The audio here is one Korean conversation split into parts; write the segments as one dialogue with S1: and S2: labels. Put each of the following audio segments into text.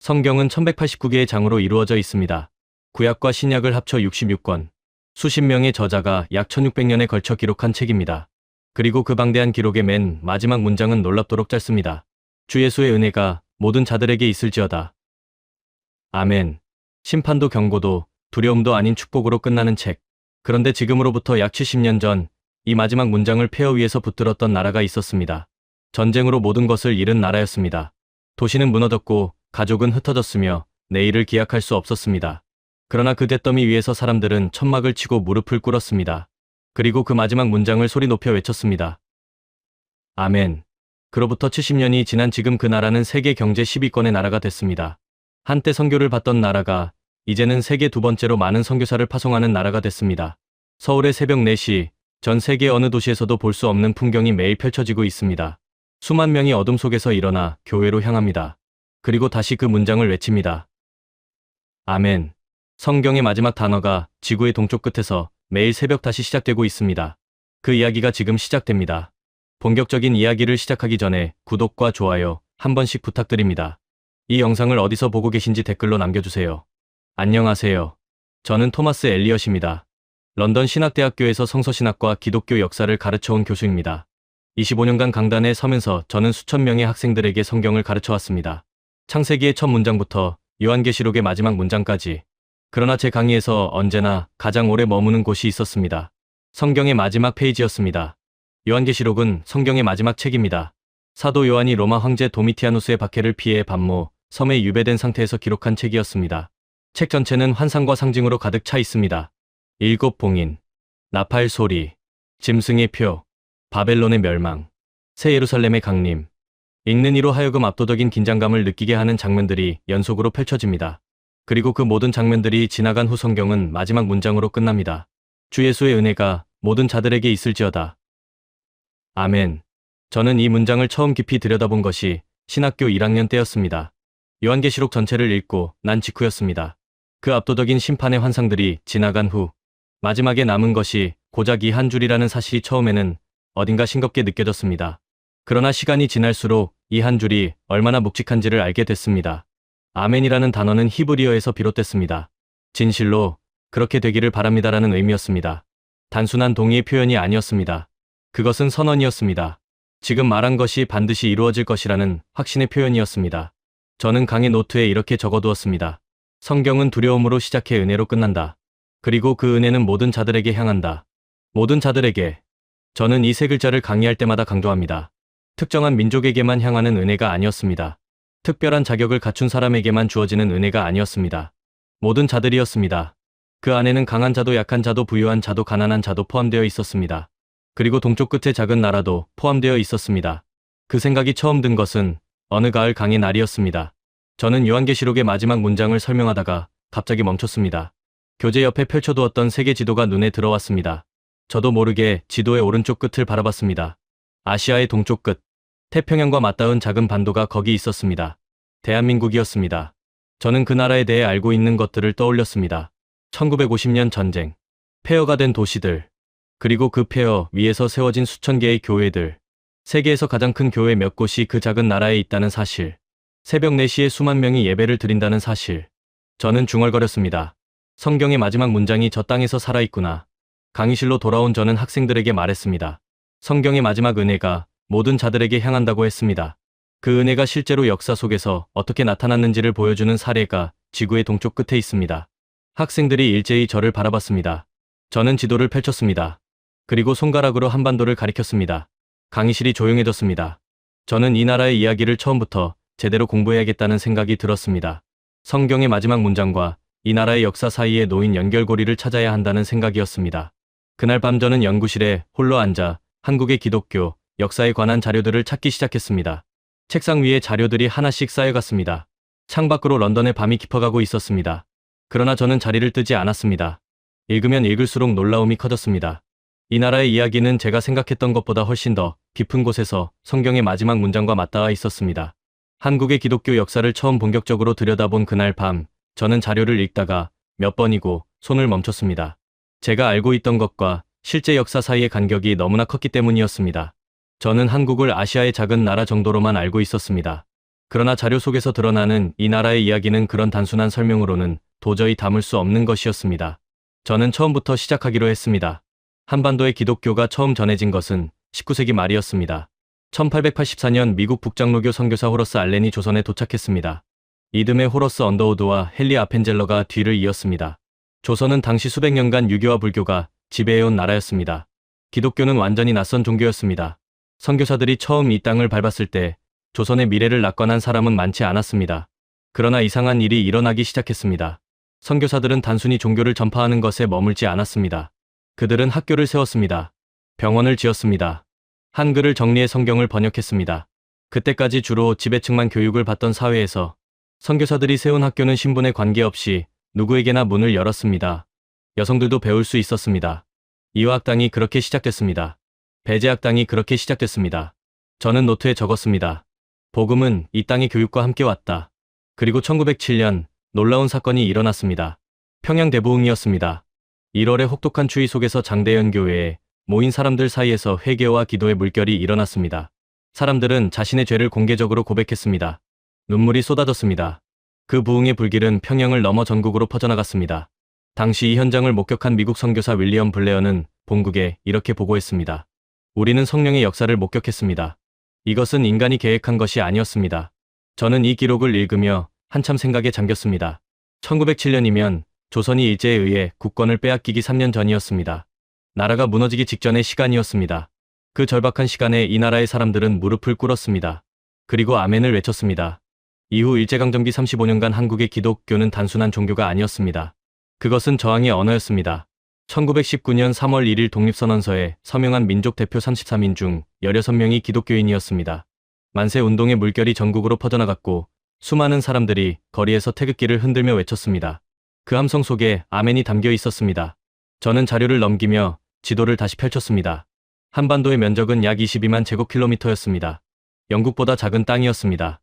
S1: 성경은 1189개의 장으로 이루어져 있습니다. 구약과 신약을 합쳐 66권, 수십 명의 저자가 약 1600년에 걸쳐 기록한 책입니다. 그리고 그 방대한 기록의 맨 마지막 문장은 놀랍도록 짧습니다. 주 예수의 은혜가 모든 자들에게 있을지어다. 아멘. 심판도 경고도 두려움도 아닌 축복으로 끝나는 책. 그런데 지금으로부터 약 70년 전, 이 마지막 문장을 폐허 위에서 붙들었던 나라가 있었습니다. 전쟁으로 모든 것을 잃은 나라였습니다. 도시는 무너졌고 가족은 흩어졌으며 내일을 기약할 수 없었습니다. 그러나 그 잿더미 위에서 사람들은 천막을 치고 무릎을 꿇었습니다. 그리고 그 마지막 문장을 소리 높여 외쳤습니다. 아멘. 그로부터 70년이 지난 지금 그 나라는 세계 경제 10위권의 나라가 됐습니다. 한때 선교를 받던 나라가 이제는 세계 두 번째로 많은 선교사를 파송하는 나라가 됐습니다. 서울의 새벽 4시, 전 세계 어느 도시에서도 볼 수 없는 풍경이 매일 펼쳐지고 있습니다. 수만 명이 어둠 속에서 일어나 교회로 향합니다. 그리고 다시 그 문장을 외칩니다. 아멘. 성경의 마지막 단어가 지구의 동쪽 끝에서 매일 새벽 다시 시작되고 있습니다. 그 이야기가 지금 시작됩니다. 본격적인 이야기를 시작하기 전에 구독과 좋아요 한 번씩 부탁드립니다. 이 영상을 어디서 보고 계신지 댓글로 남겨주세요. 안녕하세요. 저는 토마스 엘리엇입니다. 런던 신학대학교에서 성서신학과 기독교 역사를 가르쳐온 교수입니다. 25년간 강단에 서면서 저는 수천 명의 학생들에게 성경을 가르쳐왔습니다. 창세기의 첫 문장부터 요한계시록의 마지막 문장까지. 그러나 제 강의에서 언제나 가장 오래 머무는 곳이 있었습니다. 성경의 마지막 페이지였습니다. 요한계시록은 성경의 마지막 책입니다. 사도 요한이 로마 황제 도미티아누스의 박해를 피해 반모, 섬에 유배된 상태에서 기록한 책이었습니다. 책 전체는 환상과 상징으로 가득 차 있습니다. 일곱 봉인, 나팔 소리, 짐승의 표, 바벨론의 멸망, 새 예루살렘의 강림. 읽는 이로 하여금 압도적인 긴장감을 느끼게 하는 장면들이 연속으로 펼쳐집니다. 그리고 그 모든 장면들이 지나간 후 성경은 마지막 문장으로 끝납니다. 주 예수의 은혜가 모든 자들에게 있을지어다. 아멘. 저는 이 문장을 처음 깊이 들여다본 것이 신학교 1학년 때였습니다. 요한계시록 전체를 읽고 난 직후였습니다. 그 압도적인 심판의 환상들이 지나간 후 마지막에 남은 것이 고작 이 한 줄이라는 사실이 처음에는 어딘가 싱겁게 느껴졌습니다. 그러나 시간이 지날수록 이 한 줄이 얼마나 묵직한지를 알게 됐습니다. 아멘이라는 단어는 히브리어에서 비롯됐습니다. 진실로 그렇게 되기를 바랍니다라는 의미였습니다. 단순한 동의의 표현이 아니었습니다. 그것은 선언이었습니다. 지금 말한 것이 반드시 이루어질 것이라는 확신의 표현이었습니다. 저는 강의 노트에 이렇게 적어두었습니다. 성경은 두려움으로 시작해 은혜로 끝난다. 그리고 그 은혜는 모든 자들에게 향한다. 모든 자들에게. 저는 이 세 글자를 강의할 때마다 강조합니다. 특정한 민족에게만 향하는 은혜가 아니었습니다. 특별한 자격을 갖춘 사람에게만 주어지는 은혜가 아니었습니다. 모든 자들이었습니다. 그 안에는 강한 자도 약한 자도 부유한 자도 가난한 자도 포함되어 있었습니다. 그리고 동쪽 끝의 작은 나라도 포함되어 있었습니다. 그 생각이 처음 든 것은 어느 가을 강의 날이었습니다. 저는 요한계시록의 마지막 문장을 설명하다가 갑자기 멈췄습니다. 교재 옆에 펼쳐두었던 세계 지도가 눈에 들어왔습니다. 저도 모르게 지도의 오른쪽 끝을 바라봤습니다. 아시아의 동쪽 끝, 태평양과 맞닿은 작은 반도가 거기 있었습니다. 대한민국이었습니다. 저는 그 나라에 대해 알고 있는 것들을 떠올렸습니다. 1950년 전쟁, 폐허가 된 도시들, 그리고 그 폐허 위에서 세워진 수천 개의 교회들, 세계에서 가장 큰 교회 몇 곳이 그 작은 나라에 있다는 사실, 새벽 4시에 수만 명이 예배를 드린다는 사실. 저는 중얼거렸습니다. 성경의 마지막 문장이 저 땅에서 살아있구나. 강의실로 돌아온 저는 학생들에게 말했습니다. 성경의 마지막 은혜가 모든 자들에게 향한다고 했습니다. 그 은혜가 실제로 역사 속에서 어떻게 나타났는지를 보여주는 사례가 지구의 동쪽 끝에 있습니다. 학생들이 일제히 저를 바라봤습니다. 저는 지도를 펼쳤습니다. 그리고 손가락으로 한반도를 가리켰습니다. 강의실이 조용해졌습니다. 저는 이 나라의 이야기를 처음부터 제대로 공부해야겠다는 생각이 들었습니다. 성경의 마지막 문장과 이 나라의 역사 사이에 놓인 연결고리를 찾아야 한다는 생각이었습니다. 그날 밤 저는 연구실에 홀로 앉아 한국의 기독교 역사에 관한 자료들을 찾기 시작했습니다. 책상 위에 자료들이 하나씩 쌓여갔습니다. 창밖으로 런던의 밤이 깊어가고 있었습니다. 그러나 저는 자리를 뜨지 않았습니다. 읽으면 읽을수록 놀라움이 커졌습니다. 이 나라의 이야기는 제가 생각했던 것보다 훨씬 더 깊은 곳에서 성경의 마지막 문장과 맞닿아 있었습니다. 한국의 기독교 역사를 처음 본격적으로 들여다본 그날 밤, 저는 자료를 읽다가 몇 번이고 손을 멈췄습니다. 제가 알고 있던 것과 실제 역사 사이의 간격이 너무나 컸기 때문이었습니다. 저는 한국을 아시아의 작은 나라 정도로만 알고 있었습니다. 그러나 자료 속에서 드러나는 이 나라의 이야기는 그런 단순한 설명으로는 도저히 담을 수 없는 것이었습니다. 저는 처음부터 시작하기로 했습니다. 한반도에 기독교가 처음 전해진 것은 19세기 말이었습니다. 1884년 미국 북장로교 선교사 호러스 알렌이 조선에 도착했습니다. 이듬해 호러스 언더우드와 헨리 아펜젤러가 뒤를 이었습니다. 조선은 당시 수백 년간 유교와 불교가 지배해온 나라였습니다. 기독교는 완전히 낯선 종교였습니다. 선교사들이 처음 이 땅을 밟았을 때 조선의 미래를 낙관한 사람은 많지 않았습니다. 그러나 이상한 일이 일어나기 시작했습니다. 선교사들은 단순히 종교를 전파하는 것에 머물지 않았습니다. 그들은 학교를 세웠습니다. 병원을 지었습니다. 한글을 정리해 성경을 번역했습니다. 그때까지 주로 지배층만 교육을 받던 사회에서 선교사들이 세운 학교는 신분에 관계없이 누구에게나 문을 열었습니다. 여성들도 배울 수 있었습니다. 이화학당이 그렇게 시작됐습니다. 배제학당이 그렇게 시작됐습니다. 저는 노트에 적었습니다. 복음은 이 땅의 교육과 함께 왔다. 그리고 1907년 놀라운 사건이 일어났습니다. 평양 대부흥이었습니다. 1월의 혹독한 추위 속에서 장대현 교회에 모인 사람들 사이에서 회개와 기도의 물결이 일어났습니다. 사람들은 자신의 죄를 공개적으로 고백했습니다. 눈물이 쏟아졌습니다. 그 부흥의 불길은 평양을 넘어 전국으로 퍼져나갔습니다. 당시 이 현장을 목격한 미국 선교사 윌리엄 블레어는 본국에 이렇게 보고했습니다. 우리는 성령의 역사를 목격했습니다. 이것은 인간이 계획한 것이 아니었습니다. 저는 이 기록을 읽으며 한참 생각에 잠겼습니다. 1907년이면 조선이 일제에 의해 국권을 빼앗기기 3년 전이었습니다. 나라가 무너지기 직전의 시간이었습니다. 그 절박한 시간에 이 나라의 사람들은 무릎을 꿇었습니다. 그리고 아멘을 외쳤습니다. 이후 일제강점기 35년간 한국의 기독교는 단순한 종교가 아니었습니다. 그것은 저항의 언어였습니다. 1919년 3월 1일 독립선언서에 서명한 민족 대표 33인 중 16명이 기독교인이었습니다. 만세운동의 물결이 전국으로 퍼져나갔고 수많은 사람들이 거리에서 태극기를 흔들며 외쳤습니다. 그 함성 속에 아멘이 담겨 있었습니다. 저는 자료를 넘기며 지도를 다시 펼쳤습니다. 한반도의 면적은 약 22만 제곱킬로미터였습니다. 영국보다 작은 땅이었습니다.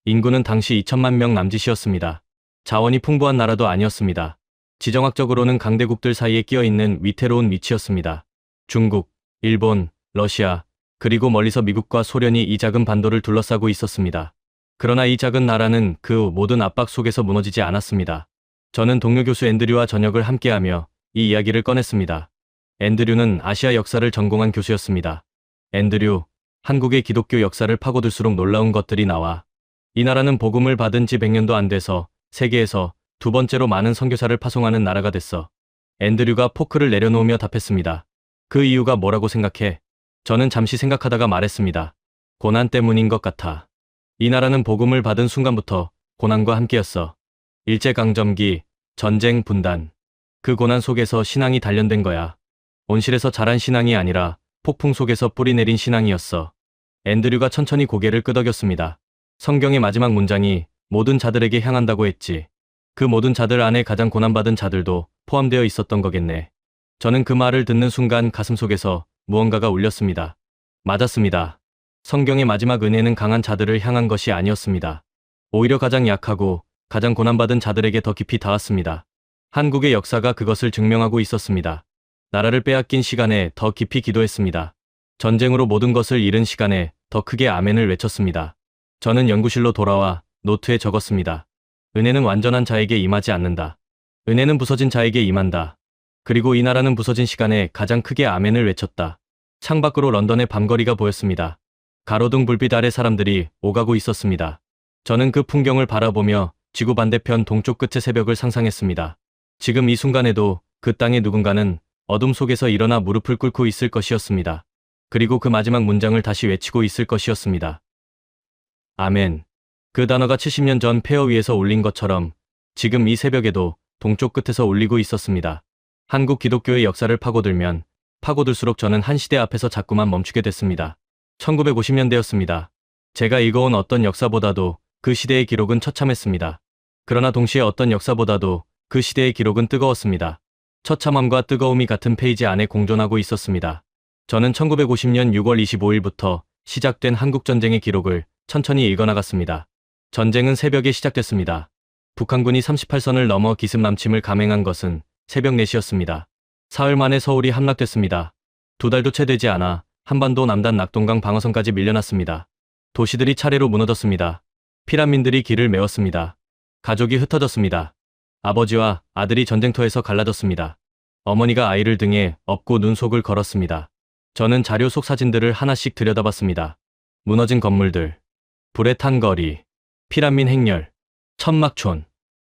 S1: 인구는 당시 2천만 명 남짓이었습니다. 자원이 풍부한 나라도 아니었습니다. 지정학적으로는 강대국들 사이에 끼어있는 위태로운 위치였습니다. 중국, 일본, 러시아, 그리고 멀리서 미국과 소련이 이 작은 반도를 둘러싸고 있었습니다. 그러나 이 작은 나라는 그 모든 압박 속에서 무너지지 않았습니다. 저는 동료 교수 앤드류와 저녁을 함께하며 이 이야기를 꺼냈습니다. 앤드류는 아시아 역사를 전공한 교수였습니다. 앤드류, 한국의 기독교 역사를 파고들수록 놀라운 것들이 나와. 이 나라는 복음을 받은 지 100년도 안 돼서 세계에서 두 번째로 많은 선교사를 파송하는 나라가 됐어. 앤드류가 포크를 내려놓으며 답했습니다. 그 이유가 뭐라고 생각해? 저는 잠시 생각하다가 말했습니다. 고난 때문인 것 같아. 이 나라는 복음을 받은 순간부터 고난과 함께였어. 일제강점기, 전쟁, 분단. 그 고난 속에서 신앙이 단련된 거야. 온실에서 자란 신앙이 아니라 폭풍 속에서 뿌리내린 신앙이었어. 앤드류가 천천히 고개를 끄덕였습니다. 성경의 마지막 문장이 모든 자들에게 향한다고 했지. 그 모든 자들 안에 가장 고난받은 자들도 포함되어 있었던 거겠네. 저는 그 말을 듣는 순간 가슴속에서 무언가가 울렸습니다. 맞았습니다. 성경의 마지막 은혜는 강한 자들을 향한 것이 아니었습니다. 오히려 가장 약하고 가장 고난받은 자들에게 더 깊이 닿았습니다. 한국의 역사가 그것을 증명하고 있었습니다. 나라를 빼앗긴 시간에 더 깊이 기도했습니다. 전쟁으로 모든 것을 잃은 시간에 더 크게 아멘을 외쳤습니다. 저는 연구실로 돌아와 노트에 적었습니다. 은혜는 완전한 자에게 임하지 않는다. 은혜는 부서진 자에게 임한다. 그리고 이 나라는 부서진 시간에 가장 크게 아멘을 외쳤다. 창밖으로 런던의 밤거리가 보였습니다. 가로등 불빛 아래 사람들이 오가고 있었습니다. 저는 그 풍경을 바라보며 지구 반대편 동쪽 끝의 새벽을 상상했습니다. 지금 이 순간에도 그 땅의 누군가는 어둠 속에서 일어나 무릎을 꿇고 있을 것이었습니다. 그리고 그 마지막 문장을 다시 외치고 있을 것이었습니다. 아멘. 그 단어가 70년 전 폐허 위에서 울린 것처럼 지금 이 새벽에도 동쪽 끝에서 울리고 있었습니다. 한국 기독교의 역사를 파고들면 파고들수록 저는 한 시대 앞에서 자꾸만 멈추게 됐습니다. 1950년대였습니다. 제가 읽어온 어떤 역사보다도 그 시대의 기록은 처참했습니다. 그러나 동시에 어떤 역사보다도 그 시대의 기록은 뜨거웠습니다. 처참함과 뜨거움이 같은 페이지 안에 공존하고 있었습니다. 저는 1950년 6월 25일부터 시작된 한국전쟁의 기록을 천천히 읽어나갔습니다. 전쟁은 새벽에 시작됐습니다. 북한군이 38선을 넘어 기습남침을 감행한 것은 새벽 4시였습니다. 사흘 만에 서울이 함락됐습니다. 2달도 채 되지 않아 한반도 남단 낙동강 방어선까지 밀려났습니다. 도시들이 차례로 무너졌습니다. 피란민들이 길을 메웠습니다. 가족이 흩어졌습니다. 아버지와 아들이 전쟁터에서 갈라졌습니다. 어머니가 아이를 등에 업고 눈속을 걸었습니다. 저는 자료 속 사진들을 하나씩 들여다봤습니다. 무너진 건물들, 불에 탄 거리, 피란민 행렬, 천막촌.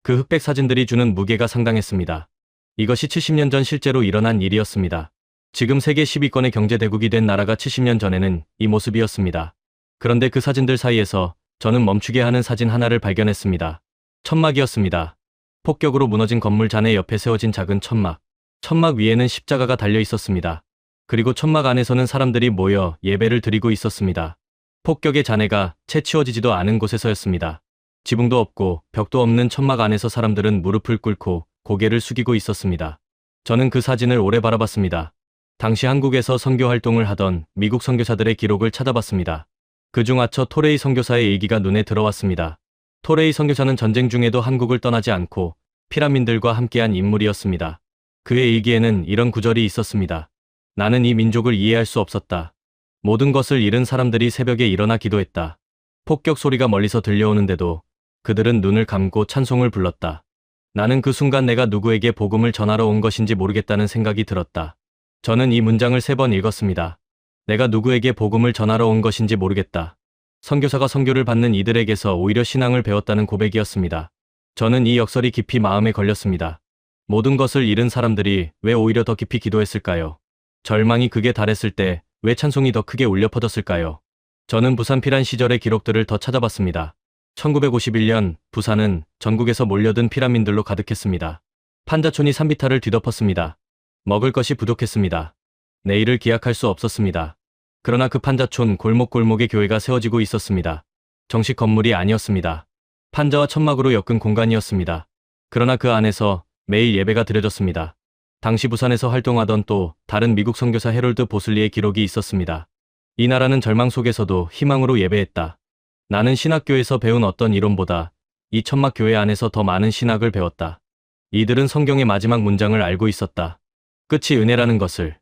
S1: 그 흑백 사진들이 주는 무게가 상당했습니다. 이것이 70년 전 실제로 일어난 일이었습니다. 지금 세계 10위권의 경제대국이 된 나라가 70년 전에는 이 모습이었습니다. 그런데 그 사진들 사이에서 저는 멈추게 하는 사진 하나를 발견했습니다. 천막이었습니다. 폭격으로 무너진 건물 잔해 옆에 세워진 작은 천막. 천막 위에는 십자가가 달려 있었습니다. 그리고 천막 안에서는 사람들이 모여 예배를 드리고 있었습니다. 폭격의 잔해가 채 치워지지도 않은 곳에서였습니다. 지붕도 없고 벽도 없는 천막 안에서 사람들은 무릎을 꿇고 고개를 숙이고 있었습니다. 저는 그 사진을 오래 바라봤습니다. 당시 한국에서 선교 활동을 하던 미국 선교사들의 기록을 찾아봤습니다. 그중 아처 토레이 선교사의 일기가 눈에 들어왔습니다. 토레이 선교사는 전쟁 중에도 한국을 떠나지 않고 피란민들과 함께한 인물이었습니다. 그의 일기에는 이런 구절이 있었습니다. 나는 이 민족을 이해할 수 없었다. 모든 것을 잃은 사람들이 새벽에 일어나 기도했다. 폭격 소리가 멀리서 들려오는데도 그들은 눈을 감고 찬송을 불렀다. 나는 그 순간 내가 누구에게 복음을 전하러 온 것인지 모르겠다는 생각이 들었다. 저는 이 문장을 3번 읽었습니다. 내가 누구에게 복음을 전하러 온 것인지 모르겠다. 선교사가 선교를 받는 이들에게서 오히려 신앙을 배웠다는 고백이었습니다. 저는 이 역설이 깊이 마음에 걸렸습니다. 모든 것을 잃은 사람들이 왜 오히려 더 깊이 기도했을까요? 절망이 극에 달했을 때 왜 찬송이 더 크게 울려 퍼졌을까요? 저는 부산 피란 시절의 기록들을 더 찾아봤습니다. 1951년 부산은 전국에서 몰려든 피란민들로 가득했습니다. 판자촌이 산비탈을 뒤덮었습니다. 먹을 것이 부족했습니다. 내일을 기약할 수 없었습니다. 그러나 그 판자촌 골목골목에 교회가 세워지고 있었습니다. 정식 건물이 아니었습니다. 판자와 천막으로 엮은 공간이었습니다. 그러나 그 안에서 매일 예배가 드려졌습니다. 당시 부산에서 활동하던 또 다른 미국 선교사 해롤드 보슬리의 기록이 있었습니다. 이 나라는 절망 속에서도 희망으로 예배했다. 나는 신학교에서 배운 어떤 이론보다 이 천막 교회 안에서 더 많은 신학을 배웠다. 이들은 성경의 마지막 문장을 알고 있었다. 끝이 은혜라는 것을.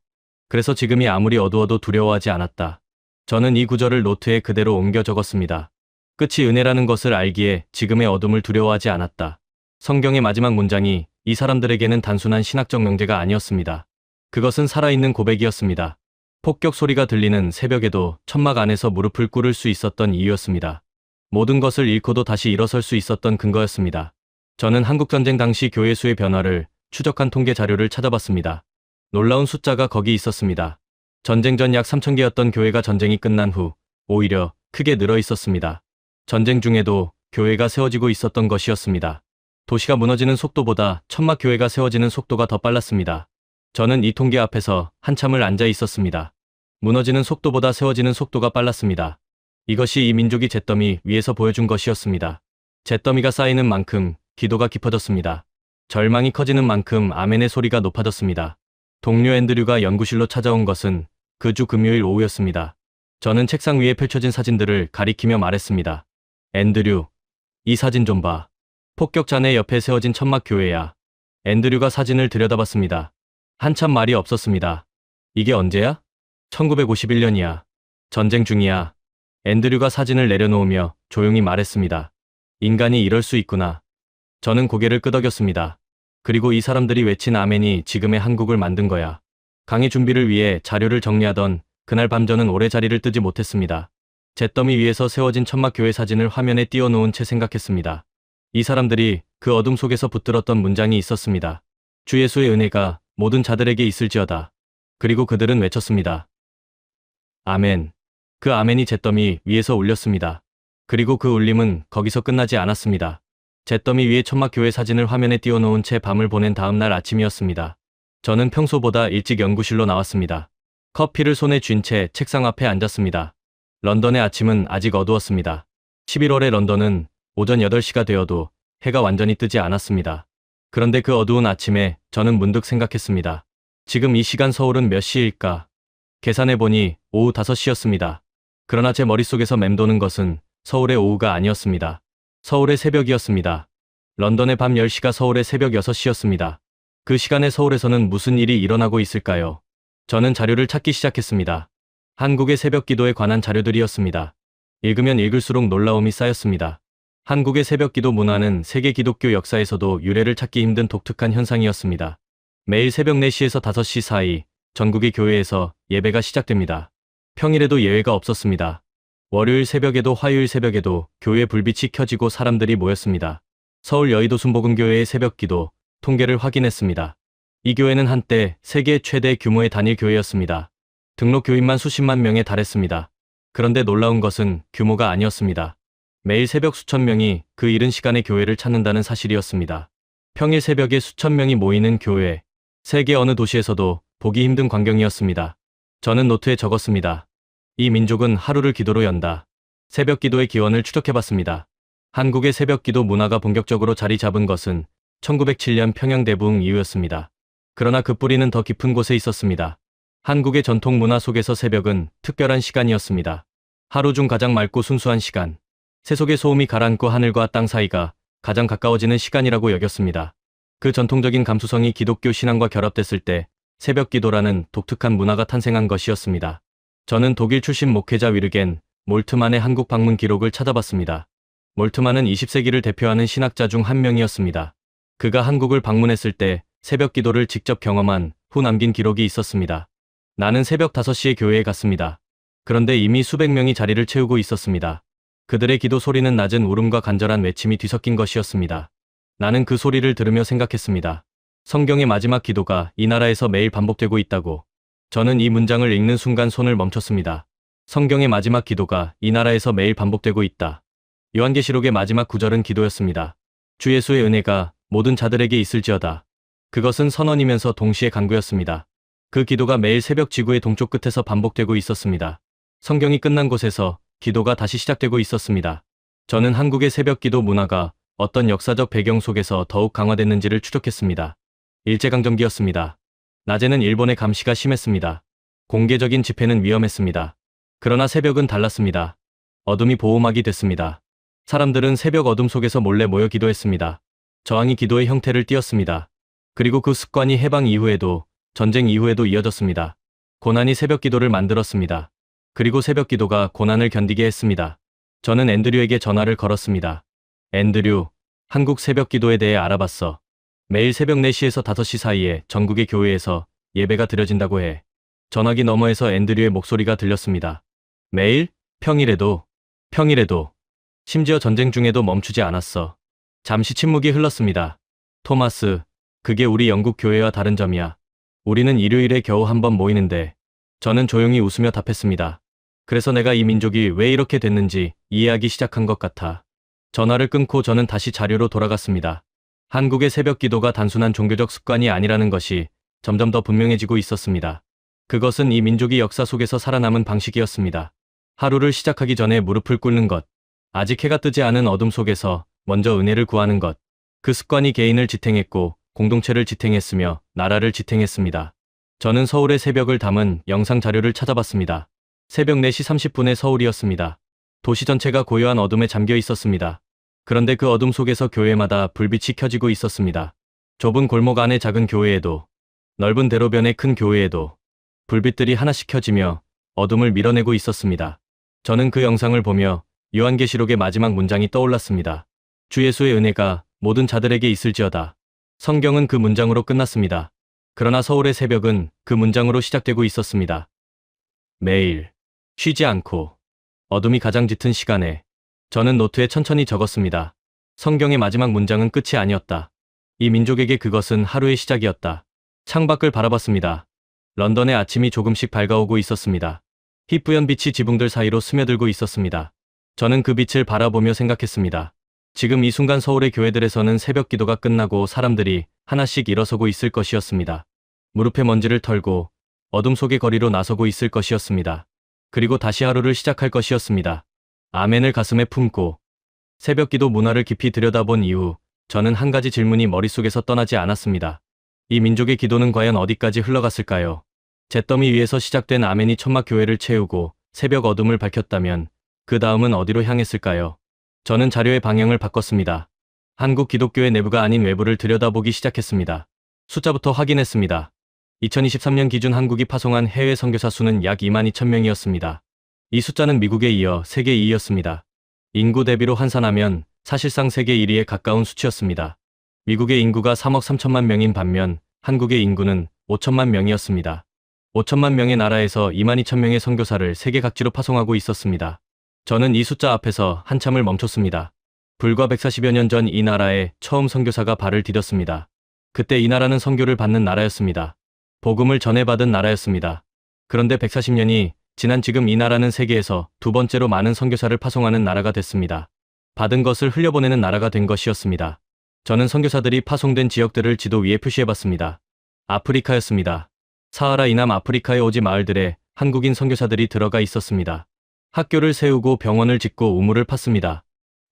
S1: 그래서 지금이 아무리 어두워도 두려워하지 않았다. 저는 이 구절을 노트에 그대로 옮겨 적었습니다. 끝이 은혜라는 것을 알기에 지금의 어둠을 두려워하지 않았다. 성경의 마지막 문장이 이 사람들에게는 단순한 신학적 명제가 아니었습니다. 그것은 살아있는 고백이었습니다. 폭격 소리가 들리는 새벽에도 천막 안에서 무릎을 꿇을 수 있었던 이유였습니다. 모든 것을 잃고도 다시 일어설 수 있었던 근거였습니다. 저는 한국전쟁 당시 교회 수의 변화를 추적한 통계 자료를 찾아봤습니다. 놀라운 숫자가 거기 있었습니다. 전쟁 전 약 3,000개였던 교회가 전쟁이 끝난 후 오히려 크게 늘어 있었습니다. 전쟁 중에도 교회가 세워지고 있었던 것이었습니다. 도시가 무너지는 속도보다 천막 교회가 세워지는 속도가 더 빨랐습니다. 저는 이 통계 앞에서 한참을 앉아 있었습니다. 무너지는 속도보다 세워지는 속도가 빨랐습니다. 이것이 이 민족이 잿더미 위에서 보여준 것이었습니다. 잿더미가 쌓이는 만큼 기도가 깊어졌습니다. 절망이 커지는 만큼 아멘의 소리가 높아졌습니다. 동료 앤드류가 연구실로 찾아온 것은 그 주 금요일 오후였습니다. 저는 책상 위에 펼쳐진 사진들을 가리키며 말했습니다. 앤드류, 이 사진 좀 봐. 폭격잔해 옆에 세워진 천막 교회야. 앤드류가 사진을 들여다봤습니다. 한참 말이 없었습니다. 이게 언제야? 1951년이야. 전쟁 중이야. 앤드류가 사진을 내려놓으며 조용히 말했습니다. 인간이 이럴 수 있구나. 저는 고개를 끄덕였습니다. 그리고 이 사람들이 외친 아멘이 지금의 한국을 만든 거야. 강의 준비를 위해 자료를 정리하던 그날 밤 저는 오래 자리를 뜨지 못했습니다. 잿더미 위에서 세워진 천막 교회 사진을 화면에 띄워놓은 채 생각했습니다. 이 사람들이 그 어둠 속에서 붙들었던 문장이 있었습니다. 주 예수의 은혜가 모든 자들에게 있을지어다. 그리고 그들은 외쳤습니다. 아멘. 그 아멘이 잿더미 위에서 울렸습니다. 그리고 그 울림은 거기서 끝나지 않았습니다. 잿더미 위에 천막 교회 사진을 화면에 띄워놓은 채 밤을 보낸 다음 날 아침이었습니다. 저는 평소보다 일찍 연구실로 나왔습니다. 커피를 손에 쥔 채 책상 앞에 앉았습니다. 런던의 아침은 아직 어두웠습니다. 11월의 런던은 오전 8시가 되어도 해가 완전히 뜨지 않았습니다. 그런데 그 어두운 아침에 저는 문득 생각했습니다. 지금 이 시간 서울은 몇 시일까? 계산해보니 오후 5시였습니다. 그러나 제 머릿속에서 맴도는 것은 서울의 오후가 아니었습니다. 서울의 새벽이었습니다. 런던의 밤 10시가 서울의 새벽 6시였습니다. 그 시간에 서울에서는 무슨 일이 일어나고 있을까요? 저는 자료를 찾기 시작했습니다. 한국의 새벽 기도에 관한 자료들이었습니다. 읽으면 읽을수록 놀라움이 쌓였습니다. 한국의 새벽기도 문화는 세계 기독교 역사에서도 유례를 찾기 힘든 독특한 현상이었습니다. 매일 새벽 4시에서 5시 사이 전국의 교회에서 예배가 시작됩니다. 평일에도 예외가 없었습니다. 월요일 새벽에도 화요일 새벽에도 교회 불빛이 켜지고 사람들이 모였습니다. 서울 여의도 순복음교회의 새벽기도 통계를 확인했습니다. 이 교회는 한때 세계 최대 규모의 단일 교회였습니다. 등록 교인만 수십만 명에 달했습니다. 그런데 놀라운 것은 규모가 아니었습니다. 매일 새벽 수천 명이 그 이른 시간에 교회를 찾는다는 사실이었습니다. 평일 새벽에 수천 명이 모이는 교회, 세계 어느 도시에서도 보기 힘든 광경이었습니다. 저는 노트에 적었습니다. 이 민족은 하루를 기도로 연다. 새벽 기도의 기원을 추적해봤습니다. 한국의 새벽 기도 문화가 본격적으로 자리 잡은 것은 1907년 평양 대붕 이후였습니다. 그러나 그 뿌리는 더 깊은 곳에 있었습니다. 한국의 전통 문화 속에서 새벽은 특별한 시간이었습니다. 하루 중 가장 맑고 순수한 시간. 세속의 소음이 가라앉고 하늘과 땅 사이가 가장 가까워지는 시간이라고 여겼습니다. 그 전통적인 감수성이 기독교 신앙과 결합됐을 때 새벽 기도라는 독특한 문화가 탄생한 것이었습니다. 저는 독일 출신 목회자 위르겐 몰트만의 한국 방문 기록을 찾아봤습니다. 몰트만은 20세기를 대표하는 신학자 중 한 명이었습니다. 그가 한국을 방문했을 때 새벽 기도를 직접 경험한 후 남긴 기록이 있었습니다. 나는 새벽 5시에 교회에 갔습니다. 그런데 이미 수백 명이 자리를 채우고 있었습니다. 그들의 기도 소리는 낮은 울음과 간절한 외침이 뒤섞인 것이었습니다. 나는 그 소리를 들으며 생각했습니다. 성경의 마지막 기도가 이 나라에서 매일 반복되고 있다고. 저는 이 문장을 읽는 순간 손을 멈췄습니다. 성경의 마지막 기도가 이 나라에서 매일 반복되고 있다. 요한계시록의 마지막 구절은 기도였습니다. 주 예수의 은혜가 모든 자들에게 있을지어다. 그것은 선언이면서 동시에 간구였습니다. 그 기도가 매일 새벽 지구의 동쪽 끝에서 반복되고 있었습니다. 성경이 끝난 곳에서 기도가 다시 시작되고 있었습니다. 저는 한국의 새벽 기도 문화가 어떤 역사적 배경 속에서 더욱 강화됐는지를 추적했습니다. 일제강점기였습니다. 낮에는 일본의 감시가 심했습니다. 공개적인 집회는 위험했습니다. 그러나 새벽은 달랐습니다. 어둠이 보호막이 됐습니다. 사람들은 새벽 어둠 속에서 몰래 모여 기도했습니다. 저항이 기도의 형태를 띠었습니다. 그리고 그 습관이 해방 이후에도, 전쟁 이후에도 이어졌습니다. 고난이 새벽 기도를 만들었습니다. 그리고 새벽 기도가 고난을 견디게 했습니다. 저는 앤드류에게 전화를 걸었습니다. 앤드류, 한국 새벽 기도에 대해 알아봤어. 매일 새벽 4시에서 5시 사이에 전국의 교회에서 예배가 드려진다고 해. 전화기 너머에서 앤드류의 목소리가 들렸습니다. 매일? 평일에도? 심지어 전쟁 중에도 멈추지 않았어. 잠시 침묵이 흘렀습니다. 토마스, 그게 우리 영국 교회와 다른 점이야. 우리는 일요일에 겨우 한 번 모이는데. 저는 조용히 웃으며 답했습니다. 그래서 내가 이 민족이 왜 이렇게 됐는지 이해하기 시작한 것 같아. 전화를 끊고 저는 다시 자료로 돌아갔습니다. 한국의 새벽 기도가 단순한 종교적 습관이 아니라는 것이 점점 더 분명해지고 있었습니다. 그것은 이 민족이 역사 속에서 살아남은 방식이었습니다. 하루를 시작하기 전에 무릎을 꿇는 것. 아직 해가 뜨지 않은 어둠 속에서 먼저 은혜를 구하는 것. 그 습관이 개인을 지탱했고 공동체를 지탱했으며 나라를 지탱했습니다. 저는 서울의 새벽을 담은 영상 자료를 찾아봤습니다. 새벽 4시 30분에 서울이었습니다. 도시 전체가 고요한 어둠에 잠겨 있었습니다. 그런데 그 어둠 속에서 교회마다 불빛이 켜지고 있었습니다. 좁은 골목 안의 작은 교회에도, 넓은 대로변의 큰 교회에도 불빛들이 하나씩 켜지며 어둠을 밀어내고 있었습니다. 저는 그 영상을 보며 요한계시록의 마지막 문장이 떠올랐습니다. 주 예수의 은혜가 모든 자들에게 있을지어다. 성경은 그 문장으로 끝났습니다. 그러나 서울의 새벽은 그 문장으로 시작되고 있었습니다. 매일, 쉬지 않고, 어둠이 가장 짙은 시간에, 저는 노트에 천천히 적었습니다. 성경의 마지막 문장은 끝이 아니었다. 이 민족에게 그것은 하루의 시작이었다. 창밖을 바라봤습니다. 런던의 아침이 조금씩 밝아오고 있었습니다. 희뿌연 빛이 지붕들 사이로 스며들고 있었습니다. 저는 그 빛을 바라보며 생각했습니다. 지금 이 순간 서울의 교회들에서는 새벽 기도가 끝나고 사람들이 하나씩 일어서고 있을 것이었습니다. 무릎에 먼지를 털고 어둠 속의 거리로 나서고 있을 것이었습니다. 그리고 다시 하루를 시작할 것이었습니다. 아멘을 가슴에 품고 새벽 기도 문화를 깊이 들여다본 이후 저는 한 가지 질문이 머릿속에서 떠나지 않았습니다. 이 민족의 기도는 과연 어디까지 흘러갔을까요? 잿더미 위에서 시작된 아멘이 천막 교회를 채우고 새벽 어둠을 밝혔다면 그 다음은 어디로 향했을까요? 저는 자료의 방향을 바꿨습니다. 한국 기독교의 내부가 아닌 외부를 들여다보기 시작했습니다. 숫자부터 확인했습니다. 2023년 기준 한국이 파송한 해외 선교사 수는 약 22,000명이었습니다. 이 숫자는 미국에 이어 세계 2위였습니다. 인구 대비로 환산하면 사실상 세계 1위에 가까운 수치였습니다. 미국의 인구가 3억 3천만 명인 반면 한국의 인구는 5천만 명이었습니다. 5천만 명의 나라에서 2만 2천 명의 선교사를 세계 각지로 파송하고 있었습니다. 저는 이 숫자 앞에서 한참을 멈췄습니다. 불과 140여 년 전 이 나라에 처음 선교사가 발을 디뎠습니다. 그때 이 나라는 선교를 받는 나라였습니다. 복음을 전해받은 나라였습니다. 그런데 140년이 지난 지금 이 나라는 세계에서 두 번째로 많은 선교사를 파송하는 나라가 됐습니다. 받은 것을 흘려보내는 나라가 된 것이었습니다. 저는 선교사들이 파송된 지역들을 지도 위에 표시해봤습니다. 아프리카였습니다. 사하라 이남 아프리카의 오지 마을들에 한국인 선교사들이 들어가 있었습니다. 학교를 세우고 병원을 짓고 우물을 팠습니다.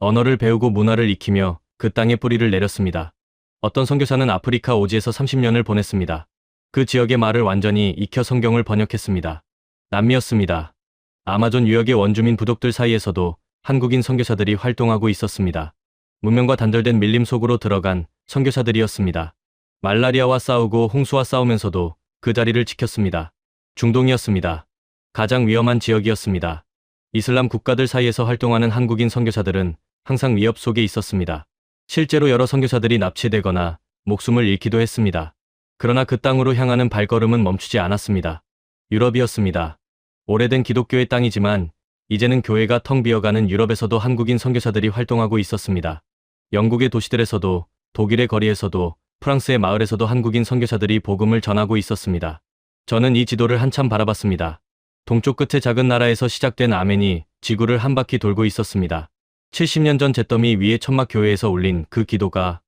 S1: 언어를 배우고 문화를 익히며 그 땅에 뿌리를 내렸습니다. 어떤 선교사는 아프리카 오지에서 30년을 보냈습니다. 그 지역의 말을 완전히 익혀 성경을 번역했습니다. 남미였습니다. 아마존 유역의 원주민 부족들 사이에서도 한국인 선교사들이 활동하고 있었습니다. 문명과 단절된 밀림 속으로 들어간 선교사들이었습니다. 말라리아와 싸우고 홍수와 싸우면서도 그 자리를 지켰습니다. 중동이었습니다. 가장 위험한 지역이었습니다. 이슬람 국가들 사이에서 활동하는 한국인 선교사들은 항상 위협 속에 있었습니다. 실제로 여러 선교사들이 납치되거나 목숨을 잃기도 했습니다. 그러나 그 땅으로 향하는 발걸음은 멈추지 않았습니다. 유럽이었습니다. 오래된 기독교의 땅이지만 이제는 교회가 텅 비어가는 유럽에서도 한국인 선교사들이 활동하고 있었습니다. 영국의 도시들에서도, 독일의 거리에서도, 프랑스의 마을에서도 한국인 선교사들이 복음을 전하고 있었습니다. 저는 이 지도를 한참 바라봤습니다. 동쪽 끝의 작은 나라에서 시작된 아멘이 지구를 한 바퀴 돌고 있었습니다. 70년 전 잿더미 위의 천막 교회에서 울린 그 기도가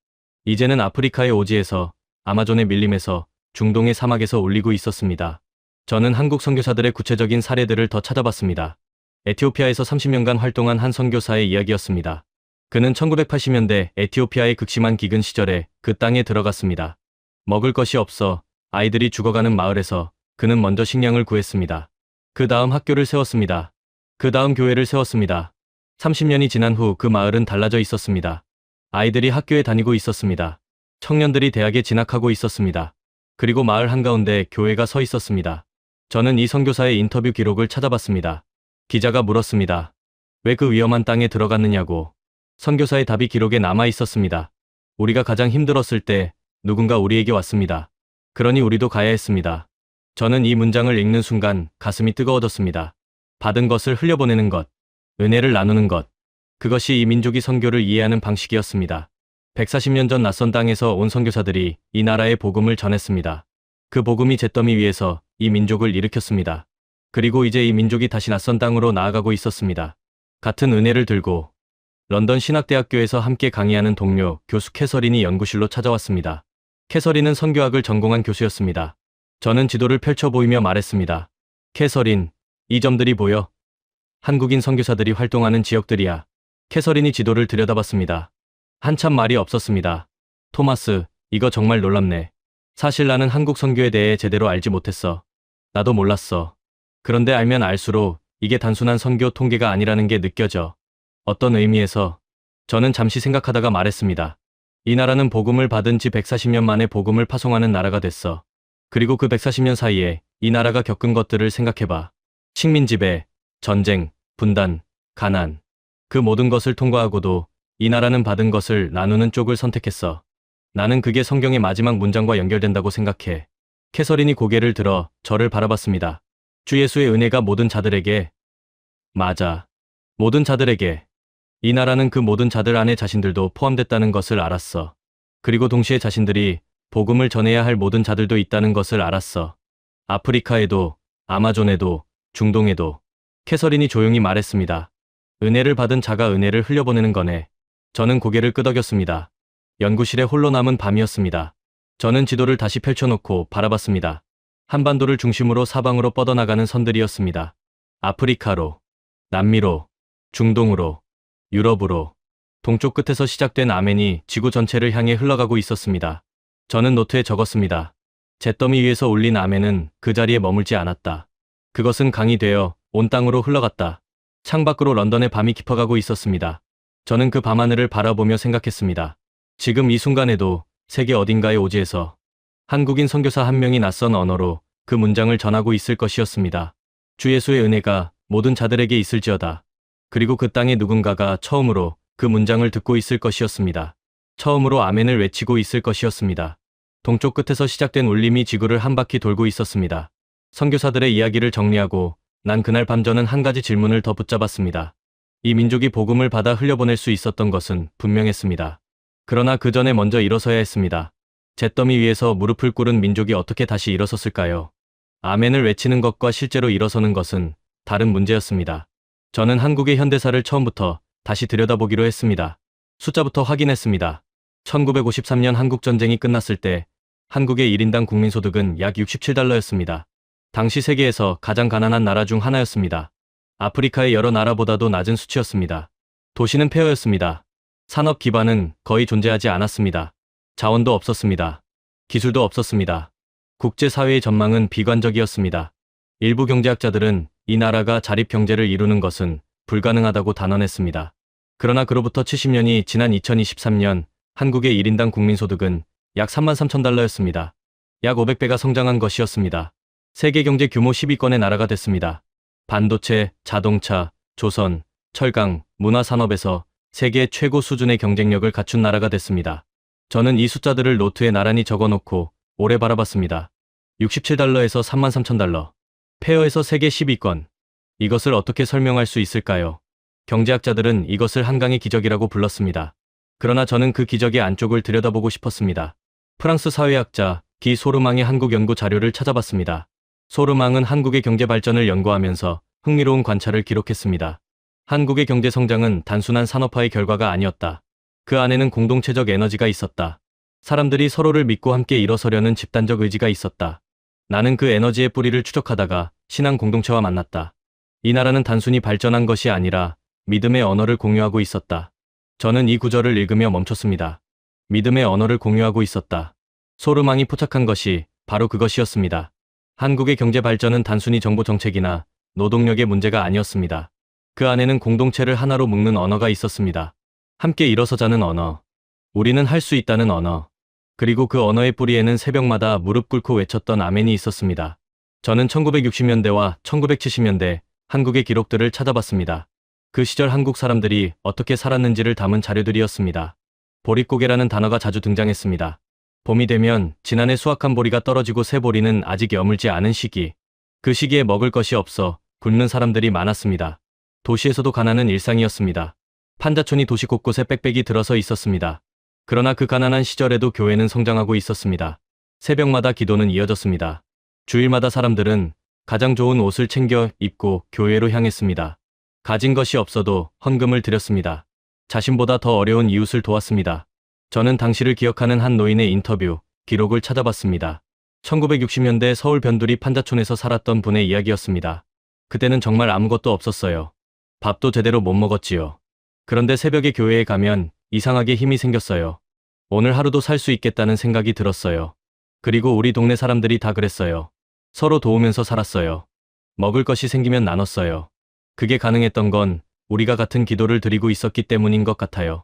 S1: 이제는 아프리카의 오지에서, 아마존의 밀림에서, 중동의 사막에서 울리고 있었습니다. 저는 한국 선교사들의 구체적인 사례들을 더 찾아봤습니다. 에티오피아에서 30년간 활동한 한 선교사의 이야기였습니다. 그는 1980년대 에티오피아의 극심한 기근 시절에 그 땅에 들어갔습니다. 먹을 것이 없어 아이들이 죽어가는 마을에서 그는 먼저 식량을 구했습니다. 그 다음 학교를 세웠습니다. 그 다음 교회를 세웠습니다. 30년이 지난 후 그 마을은 달라져 있었습니다. 아이들이 학교에 다니고 있었습니다. 청년들이 대학에 진학하고 있었습니다. 그리고 마을 한가운데 교회가 서 있었습니다. 저는 이 선교사의 인터뷰 기록을 찾아봤습니다. 기자가 물었습니다. 왜 그 위험한 땅에 들어갔느냐고. 선교사의 답이 기록에 남아 있었습니다. 우리가 가장 힘들었을 때 누군가 우리에게 왔습니다. 그러니 우리도 가야 했습니다. 저는 이 문장을 읽는 순간 가슴이 뜨거워졌습니다. 받은 것을 흘려보내는 것, 은혜를 나누는 것, 그것이 이 민족이 선교를 이해하는 방식이었습니다. 140년 전 낯선 땅에서 온 선교사들이 이 나라의 복음을 전했습니다. 그 복음이 잿더미 위에서 이 민족을 일으켰습니다. 그리고 이제 이 민족이 다시 낯선 땅으로 나아가고 있었습니다. 같은 은혜를 들고 런던 신학대학교에서 함께 강의하는 동료 교수 캐서린이 연구실로 찾아왔습니다. 캐서린은 선교학을 전공한 교수였습니다. 저는 지도를 펼쳐 보이며 말했습니다. 캐서린, 이 점들이 보여? 한국인 선교사들이 활동하는 지역들이야. 캐서린이 지도를 들여다봤습니다. 한참 말이 없었습니다. 토마스, 이거 정말 놀랍네. 사실 나는 한국 선교에 대해 제대로 알지 못했어. 나도 몰랐어. 그런데 알면 알수록 이게 단순한 선교 통계가 아니라는 게 느껴져. 어떤 의미에서? 저는 잠시 생각하다가 말했습니다. 이 나라는 복음을 받은 지 140년 만에 복음을 파송하는 나라가 됐어. 그리고 그 140년 사이에 이 나라가 겪은 것들을 생각해봐. 식민지배, 전쟁, 분단, 가난. 그 모든 것을 통과하고도 이 나라는 받은 것을 나누는 쪽을 선택했어. 나는 그게 성경의 마지막 문장과 연결된다고 생각해. 캐서린이 고개를 들어 저를 바라봤습니다. 주 예수의 은혜가 모든 자들에게. 맞아. 모든 자들에게. 이 나라는 그 모든 자들 안에 자신들도 포함됐다는 것을 알았어. 그리고 동시에 자신들이 복음을 전해야 할 모든 자들도 있다는 것을 알았어. 아프리카에도, 아마존에도, 중동에도. 캐서린이 조용히 말했습니다. 은혜를 받은 자가 은혜를 흘려보내는 거네. 저는 고개를 끄덕였습니다. 연구실에 홀로 남은 밤이었습니다. 저는 지도를 다시 펼쳐놓고 바라봤습니다. 한반도를 중심으로 사방으로 뻗어나가는 선들이었습니다. 아프리카로, 남미로, 중동으로, 유럽으로, 동쪽 끝에서 시작된 아멘이 지구 전체를 향해 흘러가고 있었습니다. 저는 노트에 적었습니다. 잿더미 위에서 울린 아멘은 그 자리에 머물지 않았다. 그것은 강이 되어 온 땅으로 흘러갔다. 창밖으로 런던의 밤이 깊어가고 있었습니다. 저는 그 밤하늘을 바라보며 생각했습니다. 지금 이 순간에도 세계 어딘가의 오지에서 한국인 선교사 한 명이 낯선 언어로 그 문장을 전하고 있을 것이었습니다. 주 예수의 은혜가 모든 자들에게 있을지어다. 그리고 그 땅에 누군가가 처음으로 그 문장을 듣고 있을 것이었습니다. 처음으로 아멘을 외치고 있을 것이었습니다. 동쪽 끝에서 시작된 울림이 지구를 한 바퀴 돌고 있었습니다. 선교사들의 이야기를 정리하고 난 그날 밤 저는 한 가지 질문을 더 붙잡았습니다. 이 민족이 복음을 받아 흘려보낼 수 있었던 것은 분명했습니다. 그러나 그 전에 먼저 일어서야 했습니다. 잿더미 위에서 무릎을 꿇은 민족이 어떻게 다시 일어섰을까요? 아멘을 외치는 것과 실제로 일어서는 것은 다른 문제였습니다. 저는 한국의 현대사를 처음부터 다시 들여다보기로 했습니다. 숫자부터 확인했습니다. 1953년 한국전쟁이 끝났을 때 한국의 1인당 국민소득은 약 67달러였습니다. 당시 세계에서 가장 가난한 나라 중 하나였습니다. 아프리카의 여러 나라보다도 낮은 수치였습니다. 도시는 폐허였습니다. 산업 기반은 거의 존재하지 않았습니다. 자원도 없었습니다. 기술도 없었습니다. 국제사회의 전망은 비관적이었습니다. 일부 경제학자들은 이 나라가 자립경제를 이루는 것은 불가능하다고 단언했습니다. 그러나 그로부터 70년이 지난 2023년 한국의 1인당 국민소득은 약 33,000달러였습니다. 약 500배가 성장한 것이었습니다. 세계 경제 규모 10위권의 나라가 됐습니다. 반도체, 자동차, 조선, 철강, 문화산업에서 세계 최고 수준의 경쟁력을 갖춘 나라가 됐습니다. 저는 이 숫자들을 노트에 나란히 적어놓고 오래 바라봤습니다. 67달러에서 33,000달러. 폐허에서 세계 10위권. 이것을 어떻게 설명할 수 있을까요? 경제학자들은 이것을 한강의 기적이라고 불렀습니다. 그러나 저는 그 기적의 안쪽을 들여다보고 싶었습니다. 프랑스 사회학자 기 소르망의 한국 연구 자료를 찾아봤습니다. 소르망은 한국의 경제 발전을 연구하면서 흥미로운 관찰을 기록했습니다. 한국의 경제 성장은 단순한 산업화의 결과가 아니었다. 그 안에는 공동체적 에너지가 있었다. 사람들이 서로를 믿고 함께 일어서려는 집단적 의지가 있었다. 나는 그 에너지의 뿌리를 추적하다가 신앙 공동체와 만났다. 이 나라는 단순히 발전한 것이 아니라 믿음의 언어를 공유하고 있었다. 저는 이 구절을 읽으며 멈췄습니다. 믿음의 언어를 공유하고 있었다. 소르망이 포착한 것이 바로 그것이었습니다. 한국의 경제 발전은 단순히 정보 정책이나 노동력의 문제가 아니었습니다. 그 안에는 공동체를 하나로 묶는 언어가 있었습니다. 함께 일어서자는 언어. 우리는 할 수 있다는 언어. 그리고 그 언어의 뿌리에는 새벽마다 무릎 꿇고 외쳤던 아멘이 있었습니다. 저는 1960년대와 1970년대 한국의 기록들을 찾아봤습니다. 그 시절 한국 사람들이 어떻게 살았는지를 담은 자료들이었습니다. 보릿고개라는 단어가 자주 등장했습니다. 봄이 되면 지난해 수확한 보리가 떨어지고 새 보리는 아직 여물지 않은 시기. 그 시기에 먹을 것이 없어 굶는 사람들이 많았습니다. 도시에서도 가난은 일상이었습니다. 판자촌이 도시 곳곳에 빽빽이 들어서 있었습니다. 그러나 그 가난한 시절에도 교회는 성장하고 있었습니다. 새벽마다 기도는 이어졌습니다. 주일마다 사람들은 가장 좋은 옷을 챙겨 입고 교회로 향했습니다. 가진 것이 없어도 헌금을 드렸습니다. 자신보다 더 어려운 이웃을 도왔습니다. 저는 당시를 기억하는 한 노인의 인터뷰, 기록을 찾아봤습니다. 1960년대 서울 변두리 판자촌에서 살았던 분의 이야기였습니다. 그때는 정말 아무것도 없었어요. 밥도 제대로 못 먹었지요. 그런데 새벽에 교회에 가면 이상하게 힘이 생겼어요. 오늘 하루도 살 수 있겠다는 생각이 들었어요. 그리고 우리 동네 사람들이 다 그랬어요. 서로 도우면서 살았어요. 먹을 것이 생기면 나눴어요. 그게 가능했던 건 우리가 같은 기도를 드리고 있었기 때문인 것 같아요.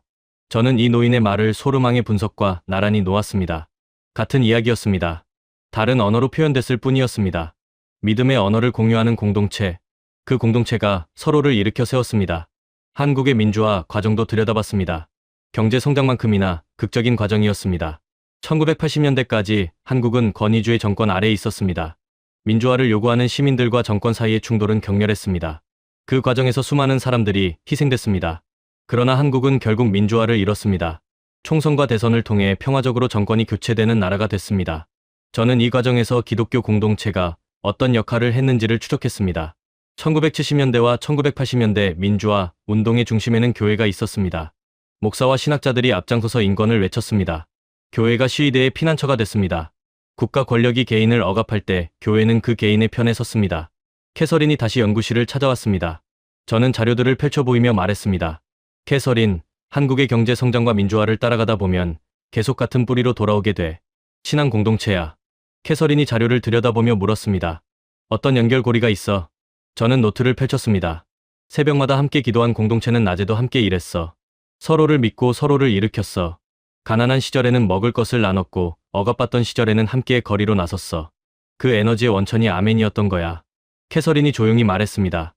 S1: 저는 이 노인의 말을 소르망의 분석과 나란히 놓았습니다. 같은 이야기였습니다. 다른 언어로 표현됐을 뿐이었습니다. 믿음의 언어를 공유하는 공동체. 그 공동체가 서로를 일으켜 세웠습니다. 한국의 민주화 과정도 들여다봤습니다. 경제 성장만큼이나 극적인 과정이었습니다. 1980년대까지 한국은 권위주의 정권 아래에 있었습니다. 민주화를 요구하는 시민들과 정권 사이의 충돌은 격렬했습니다. 그 과정에서 수많은 사람들이 희생됐습니다. 그러나 한국은 결국 민주화를 이뤘습니다. 총선과 대선을 통해 평화적으로 정권이 교체되는 나라가 됐습니다. 저는 이 과정에서 기독교 공동체가 어떤 역할을 했는지를 추적했습니다. 1970년대와 1980년대 민주화 운동의 중심에는 교회가 있었습니다. 목사와 신학자들이 앞장서서 인권을 외쳤습니다. 교회가 시위대의 피난처가 됐습니다. 국가 권력이 개인을 억압할 때 교회는 그 개인의 편에 섰습니다. 캐서린이 다시 연구실을 찾아왔습니다. 저는 자료들을 펼쳐 보이며 말했습니다. 캐서린, 한국의 경제 성장과 민주화를 따라가다 보면 계속 같은 뿌리로 돌아오게 돼. 신앙 공동체야. 캐서린이 자료를 들여다보며 물었습니다. 어떤 연결고리가 있어? 저는 노트를 펼쳤습니다. 새벽마다 함께 기도한 공동체는 낮에도 함께 일했어. 서로를 믿고 서로를 일으켰어. 가난한 시절에는 먹을 것을 나눴고 억압받던 시절에는 함께 거리로 나섰어. 그 에너지의 원천이 아멘이었던 거야. 캐서린이 조용히 말했습니다.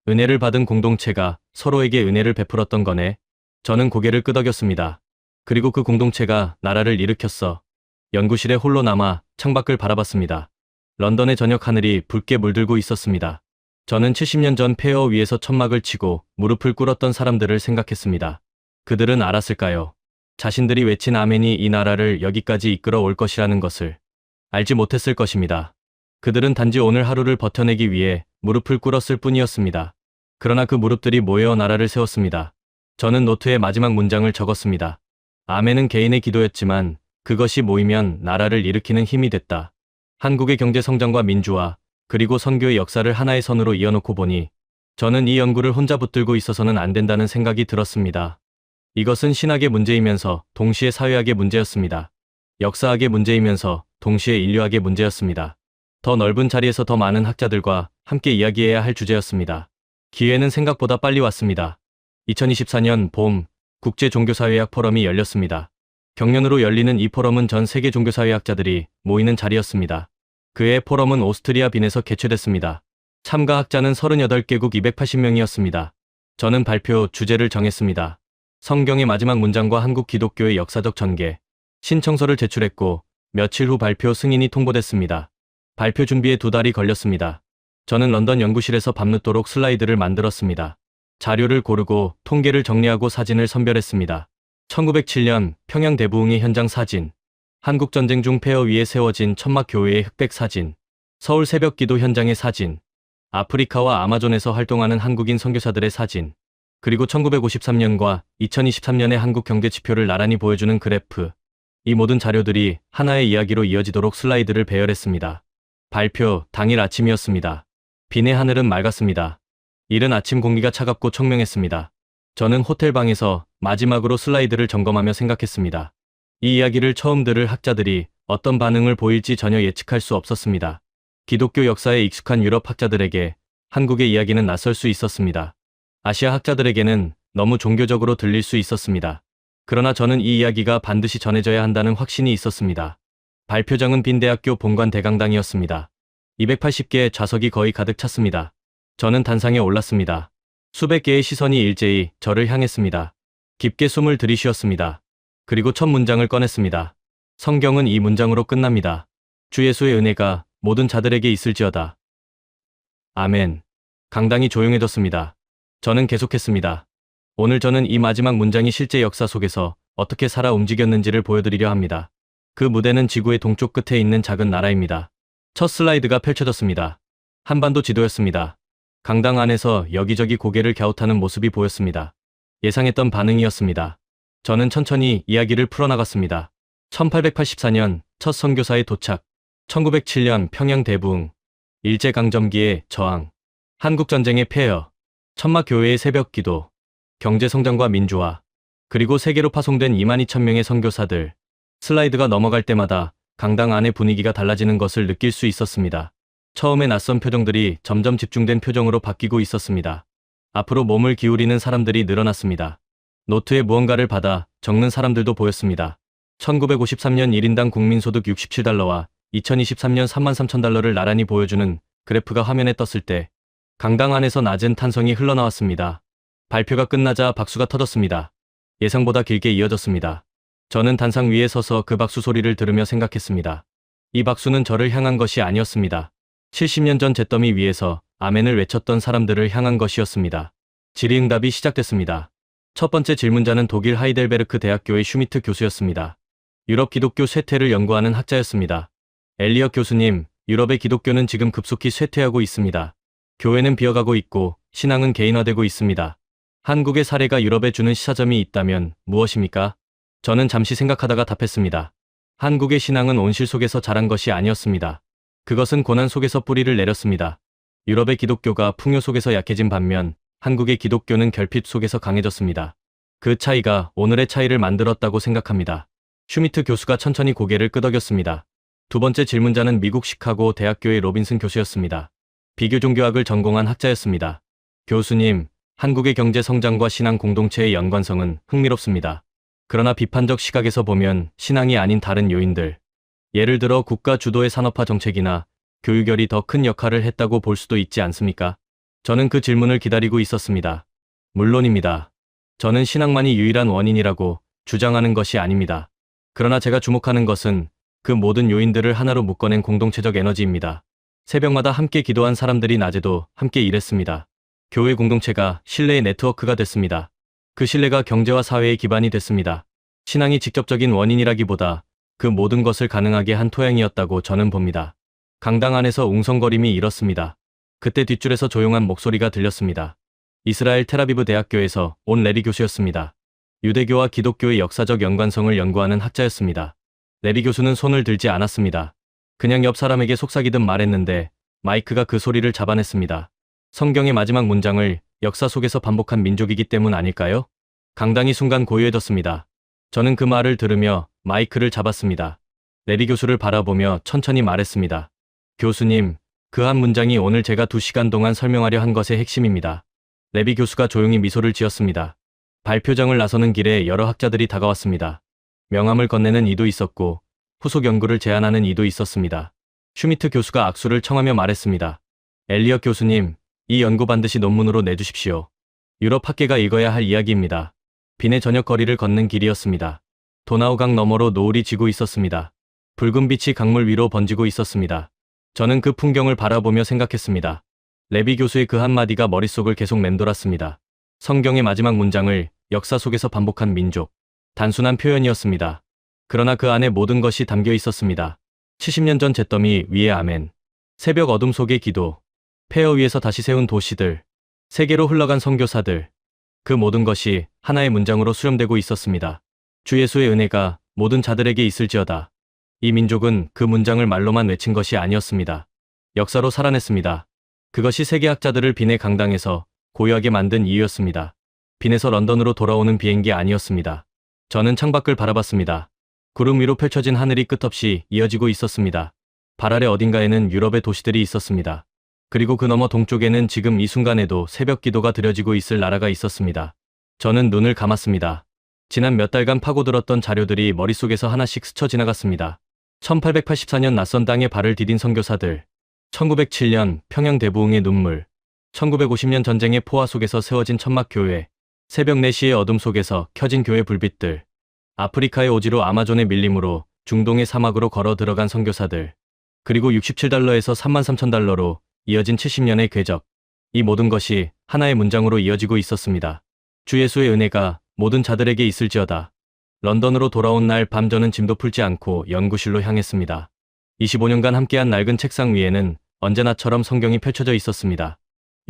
S1: 은혜를 받은 공동체가 서로에게 은혜를 베풀었던 거네. 저는 고개를 끄덕였습니다. 그리고 그 공동체가 나라를 일으켰어. 연구실에 홀로 남아 창밖을 바라봤습니다. 런던의 저녁 하늘이 붉게 물들고 있었습니다. 저는 70년 전 폐허 위에서 천막을 치고 무릎을 꿇었던 사람들을 생각했습니다. 그들은 알았을까요? 자신들이 외친 아멘이 이 나라를 여기까지 이끌어 올 것이라는 것을 알지 못했을 것입니다. 그들은 단지 오늘 하루를 버텨내기 위해 무릎을 꿇었을 뿐이었습니다. 그러나 그 무릎들이 모여 나라를 세웠습니다. 저는 노트에 마지막 문장을 적었습니다. 아멘은 개인의 기도였지만 그것이 모이면 나라를 일으키는 힘이 됐다. 한국의 경제 성장과 민주화, 그리고 선교의 역사를 하나의 선으로 이어놓고 보니 저는 이 연구를 혼자 붙들고 있어서는 안 된다는 생각이 들었습니다. 이것은 신학의 문제이면서 동시에 사회학의 문제였습니다. 역사학의 문제이면서 동시에 인류학의 문제였습니다. 더 넓은 자리에서 더 많은 학자들과 함께 이야기해야 할 주제였습니다. 기회는 생각보다 빨리 왔습니다. 2024년 봄 국제종교사회학 포럼이 열렸습니다. 경년으로 열리는 이 포럼은 전 세계 종교사회학자들이 모이는 자리였습니다. 그해 포럼은 오스트리아 빈에서 개최됐습니다. 참가 학자는 38개국 280명이었습니다. 저는 발표 주제를 정했습니다. 성경의 마지막 문장과 한국 기독교의 역사적 전개, 신청서를 제출했고 며칠 후 발표 승인이 통보됐습니다. 발표 준비에 2달이 걸렸습니다. 저는 런던 연구실에서 밤늦도록 슬라이드를 만들었습니다. 자료를 고르고 통계를 정리하고 사진을 선별했습니다. 1907년 평양 대부흥의 현장 사진, 한국전쟁 중 폐허 위에 세워진 천막 교회의 흑백 사진, 서울 새벽기도 현장의 사진, 아프리카와 아마존에서 활동하는 한국인 선교사들의 사진, 그리고 1953년과 2023년의 한국 경제 지표를 나란히 보여주는 그래프. 이 모든 자료들이 하나의 이야기로 이어지도록 슬라이드를 배열했습니다. 발표 당일 아침이었습니다. 빈의 하늘은 맑았습니다. 이른 아침 공기가 차갑고 청명했습니다. 저는 호텔 방에서 마지막으로 슬라이드를 점검하며 생각했습니다. 이 이야기를 처음 들을 학자들이 어떤 반응을 보일지 전혀 예측할 수 없었습니다. 기독교 역사에 익숙한 유럽 학자들에게 한국의 이야기는 낯설 수 있었습니다. 아시아 학자들에게는 너무 종교적으로 들릴 수 있었습니다. 그러나 저는 이 이야기가 반드시 전해져야 한다는 확신이 있었습니다. 발표장은 빈 대학교 본관 대강당이었습니다. 280개의 좌석이 거의 가득 찼습니다. 저는 단상에 올랐습니다. 수백 개의 시선이 일제히 저를 향했습니다. 깊게 숨을 들이쉬었습니다. 그리고 첫 문장을 꺼냈습니다. 성경은 이 문장으로 끝납니다. 주 예수의 은혜가 모든 자들에게 있을지어다. 아멘. 강당이 조용해졌습니다. 저는 계속했습니다. 오늘 저는 이 마지막 문장이 실제 역사 속에서 어떻게 살아 움직였는지를 보여드리려 합니다. 그 무대는 지구의 동쪽 끝에 있는 작은 나라입니다. 첫 슬라이드가 펼쳐졌습니다. 한반도 지도였습니다. 강당 안에서 여기저기 고개를 갸웃하는 모습이 보였습니다. 예상했던 반응이었습니다. 저는 천천히 이야기를 풀어나갔습니다. 1884년 첫 선교사의 도착, 1907년 평양 대부흥, 일제강점기의 저항, 한국전쟁의 폐허, 천막교회의 새벽기도, 경제성장과 민주화, 그리고 세계로 파송된 22,000명의 선교사들. 슬라이드가 넘어갈 때마다 강당 안의 분위기가 달라지는 것을 느낄 수 있었습니다. 처음에 낯선 표정들이 점점 집중된 표정으로 바뀌고 있었습니다. 앞으로 몸을 기울이는 사람들이 늘어났습니다. 노트에 무언가를 받아 적는 사람들도 보였습니다. 1953년 1인당 국민소득 67달러와 2023년 33,000달러를 나란히 보여주는 그래프가 화면에 떴을 때 강당 안에서 낮은 탄성이 흘러나왔습니다. 발표가 끝나자 박수가 터졌습니다. 예상보다 길게 이어졌습니다. 저는 단상 위에 서서 그 박수 소리를 들으며 생각했습니다. 이 박수는 저를 향한 것이 아니었습니다. 70년 전 잿더미 위에서 아멘을 외쳤던 사람들을 향한 것이었습니다. 질의응답이 시작됐습니다. 첫 번째 질문자는 독일 하이델베르크 대학교의 슈미트 교수였습니다. 유럽 기독교 쇠퇴를 연구하는 학자였습니다. 엘리엇 교수님, 유럽의 기독교는 지금 급속히 쇠퇴하고 있습니다. 교회는 비어가고 있고 신앙은 개인화되고 있습니다. 한국의 사례가 유럽에 주는 시사점이 있다면 무엇입니까? 저는 잠시 생각하다가 답했습니다. 한국의 신앙은 온실 속에서 자란 것이 아니었습니다. 그것은 고난 속에서 뿌리를 내렸습니다. 유럽의 기독교가 풍요 속에서 약해진 반면 한국의 기독교는 결핍 속에서 강해졌습니다. 그 차이가 오늘의 차이를 만들었다고 생각합니다. 슈미트 교수가 천천히 고개를 끄덕였습니다. 두 번째 질문자는 미국 시카고 대학교의 로빈슨 교수였습니다. 비교 종교학을 전공한 학자였습니다. 교수님, 한국의 경제 성장과 신앙 공동체의 연관성은 흥미롭습니다. 그러나 비판적 시각에서 보면 신앙이 아닌 다른 요인들, 예를 들어 국가 주도의 산업화 정책이나 교육열이 더 큰 역할을 했다고 볼 수도 있지 않습니까? 저는 그 질문을 기다리고 있었습니다. 물론입니다. 저는 신앙만이 유일한 원인이라고 주장하는 것이 아닙니다. 그러나 제가 주목하는 것은 그 모든 요인들을 하나로 묶어낸 공동체적 에너지입니다. 새벽마다 함께 기도한 사람들이 낮에도 함께 일했습니다. 교회 공동체가 신뢰의 네트워크가 됐습니다. 그 신뢰가 경제와 사회의 기반이 됐습니다. 신앙이 직접적인 원인이라기보다 그 모든 것을 가능하게 한 토양이었다고 저는 봅니다. 강당 안에서 웅성거림이 일었습니다. 그때 뒷줄에서 조용한 목소리가 들렸습니다. 이스라엘 텔아비브 대학교에서 온 레리 교수였습니다. 유대교와 기독교의 역사적 연관성을 연구하는 학자였습니다. 레리 교수는 손을 들지 않았습니다. 그냥 옆 사람에게 속삭이듯 말했는데 마이크가 그 소리를 잡아냈습니다. 성경의 마지막 문장을 역사 속에서 반복한 민족이기 때문 아닐까요? 강당이 순간 고요해졌습니다. 저는 그 말을 들으며 마이크를 잡았습니다. 레리 교수를 바라보며 천천히 말했습니다. 교수님, 그 한 문장이 오늘 제가 2시간 동안 설명하려 한 것의 핵심입니다. 레비 교수가 조용히 미소를 지었습니다. 발표장을 나서는 길에 여러 학자들이 다가왔습니다. 명함을 건네는 이도 있었고 후속 연구를 제안하는 이도 있었습니다. 슈미트 교수가 악수를 청하며 말했습니다. 엘리엇 교수님, 이 연구 반드시 논문으로 내주십시오. 유럽 학계가 읽어야 할 이야기입니다. 빈의 저녁 거리를 걷는 길이었습니다. 도나우강 너머로 노을이 지고 있었습니다. 붉은 빛이 강물 위로 번지고 있었습니다. 저는 그 풍경을 바라보며 생각했습니다. 레비 교수의 그 한마디가 머릿속을 계속 맴돌았습니다. 성경의 마지막 문장을 역사 속에서 반복한 민족. 단순한 표현이었습니다. 그러나 그 안에 모든 것이 담겨 있었습니다. 70년 전 잿더미 위에 아멘. 새벽 어둠 속의 기도. 폐허 위에서 다시 세운 도시들. 세계로 흘러간 선교사들. 그 모든 것이 하나의 문장으로 수렴되고 있었습니다. 주 예수의 은혜가 모든 자들에게 있을지어다. 이 민족은 그 문장을 말로만 외친 것이 아니었습니다. 역사로 살아냈습니다. 그것이 세계학자들을 빈의 강당에서 고요하게 만든 이유였습니다. 빈에서 런던으로 돌아오는 비행기 아니었습니다. 저는 창밖을 바라봤습니다. 구름 위로 펼쳐진 하늘이 끝없이 이어지고 있었습니다. 발 아래 어딘가에는 유럽의 도시들이 있었습니다. 그리고 그 너머 동쪽에는 지금 이 순간에도 새벽 기도가 드려지고 있을 나라가 있었습니다. 저는 눈을 감았습니다. 지난 몇 달간 파고들었던 자료들이 머릿속에서 하나씩 스쳐 지나갔습니다. 1884년 낯선 땅에 발을 디딘 선교사들, 1907년 평양 대부흥의 눈물, 1950년 전쟁의 포화 속에서 세워진 천막교회, 새벽 4시의 어둠 속에서 켜진 교회 불빛들, 아프리카의 오지로 아마존의 밀림으로 중동의 사막으로 걸어 들어간 선교사들, 그리고 67달러에서 33,000달러로 이어진 70년의 궤적. 이 모든 것이 하나의 문장으로 이어지고 있었습니다. 주 예수의 은혜가 모든 자들에게 있을지어다. 런던으로 돌아온 날 밤 저는 짐도 풀지 않고 연구실로 향했습니다. 25년간 함께한 낡은 책상 위에는 언제나처럼 성경이 펼쳐져 있었습니다.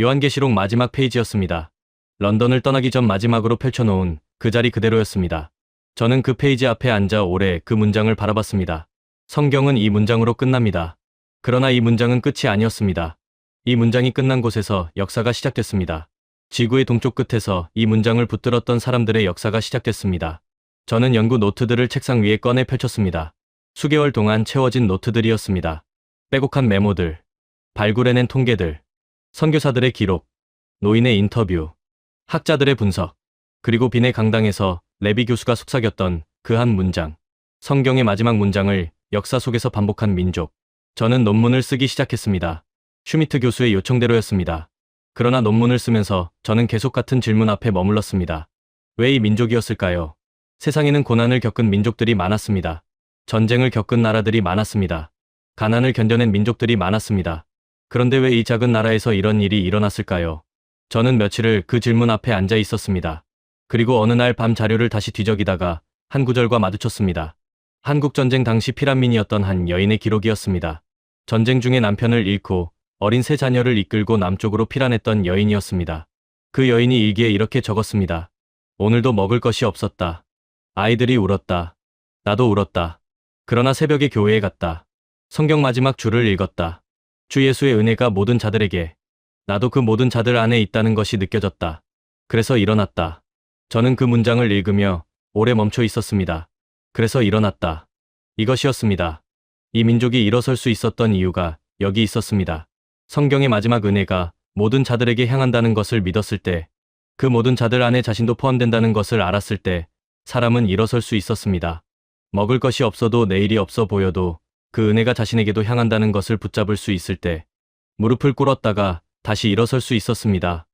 S1: 요한계시록 마지막 페이지였습니다. 런던을 떠나기 전 마지막으로 펼쳐놓은 그 자리 그대로였습니다. 저는 그 페이지 앞에 앉아 오래 그 문장을 바라봤습니다. 성경은 이 문장으로 끝납니다. 그러나 이 문장은 끝이 아니었습니다. 이 문장이 끝난 곳에서 역사가 시작됐습니다. 지구의 동쪽 끝에서 이 문장을 붙들었던 사람들의 역사가 시작됐습니다. 저는 연구 노트들을 책상 위에 꺼내 펼쳤습니다. 수개월 동안 채워진 노트들이었습니다. 빼곡한 메모들, 발굴해낸 통계들, 선교사들의 기록, 노인의 인터뷰, 학자들의 분석, 그리고 빈의 강당에서 레비 교수가 속삭였던 그 한 문장. 성경의 마지막 문장을 역사 속에서 반복한 민족. 저는 논문을 쓰기 시작했습니다. 슈미트 교수의 요청대로였습니다. 그러나 논문을 쓰면서 저는 계속 같은 질문 앞에 머물렀습니다. 왜 이 민족이었을까요? 세상에는 고난을 겪은 민족들이 많았습니다. 전쟁을 겪은 나라들이 많았습니다. 가난을 견뎌낸 민족들이 많았습니다. 그런데 왜 이 작은 나라에서 이런 일이 일어났을까요? 저는 며칠을 그 질문 앞에 앉아 있었습니다. 그리고 어느 날 밤 자료를 다시 뒤적이다가 한 구절과 마주쳤습니다. 한국전쟁 당시 피란민이었던 한 여인의 기록이었습니다. 전쟁 중에 남편을 잃고 어린 세 자녀를 이끌고 남쪽으로 피란했던 여인이었습니다. 그 여인이 일기에 이렇게 적었습니다. 오늘도 먹을 것이 없었다. 아이들이 울었다. 나도 울었다. 그러나 새벽에 교회에 갔다. 성경 마지막 줄을 읽었다. 주 예수의 은혜가 모든 자들에게. 나도 그 모든 자들 안에 있다는 것이 느껴졌다. 그래서 일어났다. 저는 그 문장을 읽으며 오래 멈춰 있었습니다. 그래서 일어났다. 이것이었습니다. 이 민족이 일어설 수 있었던 이유가 여기 있었습니다. 성경의 마지막 은혜가 모든 자들에게 향한다는 것을 믿었을 때, 그 모든 자들 안에 자신도 포함된다는 것을 알았을 때 사람은 일어설 수 있었습니다. 먹을 것이 없어도 내일이 없어 보여도 그 은혜가 자신에게도 향한다는 것을 붙잡을 수 있을 때 무릎을 꿇었다가 다시 일어설 수 있었습니다.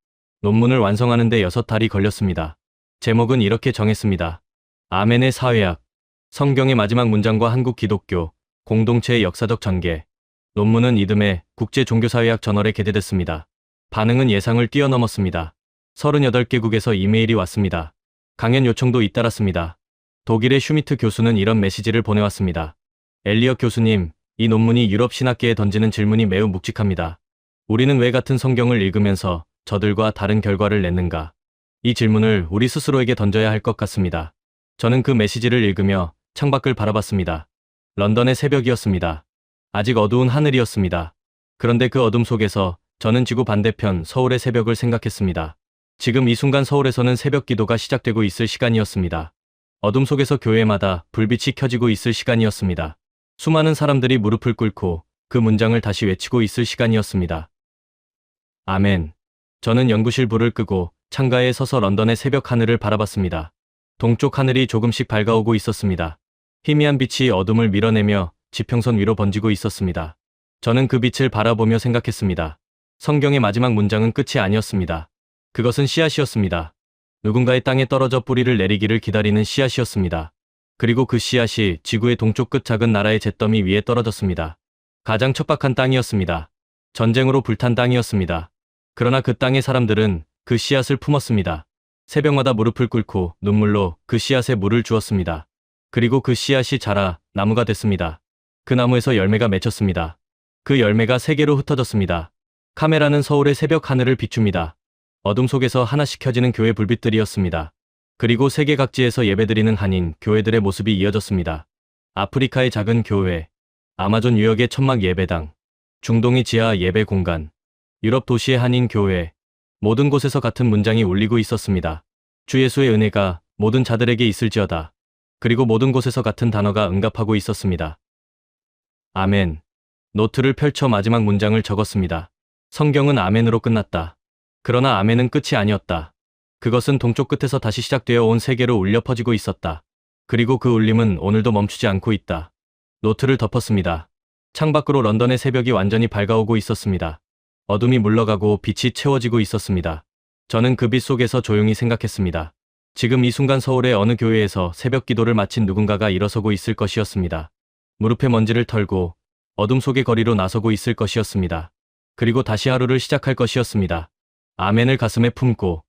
S1: 논문을 완성하는 데 6달이 걸렸습니다. 제목은 이렇게 정했습니다. 아멘의 사회학. 성경의 마지막 문장과 한국 기독교 공동체의 역사적 전개. 논문은 이듬해 국제종교사회학 저널에 게재됐습니다. 반응은 예상을 뛰어넘었습니다. 38개국에서 이메일이 왔습니다. 강연 요청도 잇따랐습니다. 독일의 슈미트 교수는 이런 메시지를 보내왔습니다. 엘리엇 교수님, 이 논문이 유럽 신학계에 던지는 질문이 매우 묵직합니다. 우리는 왜 같은 성경을 읽으면서 저들과 다른 결과를 냈는가? 이 질문을 우리 스스로에게 던져야 할 것 같습니다. 저는 그 메시지를 읽으며 창밖을 바라봤습니다. 런던의 새벽이었습니다. 아직 어두운 하늘이었습니다. 그런데 그 어둠 속에서 저는 지구 반대편 서울의 새벽을 생각했습니다. 지금 이 순간 서울에서는 새벽 기도가 시작되고 있을 시간이었습니다. 어둠 속에서 교회마다 불빛이 켜지고 있을 시간이었습니다. 수많은 사람들이 무릎을 꿇고 그 문장을 다시 외치고 있을 시간이었습니다. 아멘. 저는 연구실 불을 끄고 창가에 서서 런던의 새벽 하늘을 바라봤습니다. 동쪽 하늘이 조금씩 밝아오고 있었습니다. 희미한 빛이 어둠을 밀어내며 지평선 위로 번지고 있었습니다. 저는 그 빛을 바라보며 생각했습니다. 성경의 마지막 문장은 끝이 아니었습니다. 그것은 씨앗이었습니다. 누군가의 땅에 떨어져 뿌리를 내리기를 기다리는 씨앗이었습니다. 그리고 그 씨앗이 지구의 동쪽 끝 작은 나라의 잿더미 위에 떨어졌습니다. 가장 척박한 땅이었습니다. 전쟁으로 불탄 땅이었습니다. 그러나 그 땅의 사람들은 그 씨앗을 품었습니다. 새벽마다 무릎을 꿇고 눈물로 그 씨앗에 물을 주었습니다. 그리고 그 씨앗이 자라 나무가 됐습니다. 그 나무에서 열매가 맺혔습니다. 그 열매가 세계로 흩어졌습니다. 카메라는 서울의 새벽 하늘을 비춥니다. 어둠 속에서 하나씩 켜지는 교회 불빛들이었습니다. 그리고 세계 각지에서 예배드리는 한인 교회들의 모습이 이어졌습니다. 아프리카의 작은 교회, 아마존 유역의 천막 예배당, 중동의 지하 예배 공간, 유럽 도시의 한인 교회, 모든 곳에서 같은 문장이 울리고 있었습니다. 주 예수의 은혜가 모든 자들에게 있을지어다. 그리고 모든 곳에서 같은 단어가 응답하고 있었습니다. 아멘. 노트를 펼쳐 마지막 문장을 적었습니다. 성경은 아멘으로 끝났다. 그러나 아멘은 끝이 아니었다. 그것은 동쪽 끝에서 다시 시작되어 온 세계로 울려 퍼지고 있었다. 그리고 그 울림은 오늘도 멈추지 않고 있다. 노트를 덮었습니다. 창밖으로 런던의 새벽이 완전히 밝아오고 있었습니다. 어둠이 물러가고 빛이 채워지고 있었습니다. 저는 그 빛 속에서 조용히 생각했습니다. 지금 이 순간 서울의 어느 교회에서 새벽 기도를 마친 누군가가 일어서고 있을 것이었습니다. 무릎에 먼지를 털고 어둠 속의 거리로 나서고 있을 것이었습니다. 그리고 다시 하루를 시작할 것이었습니다. 아멘을 가슴에 품고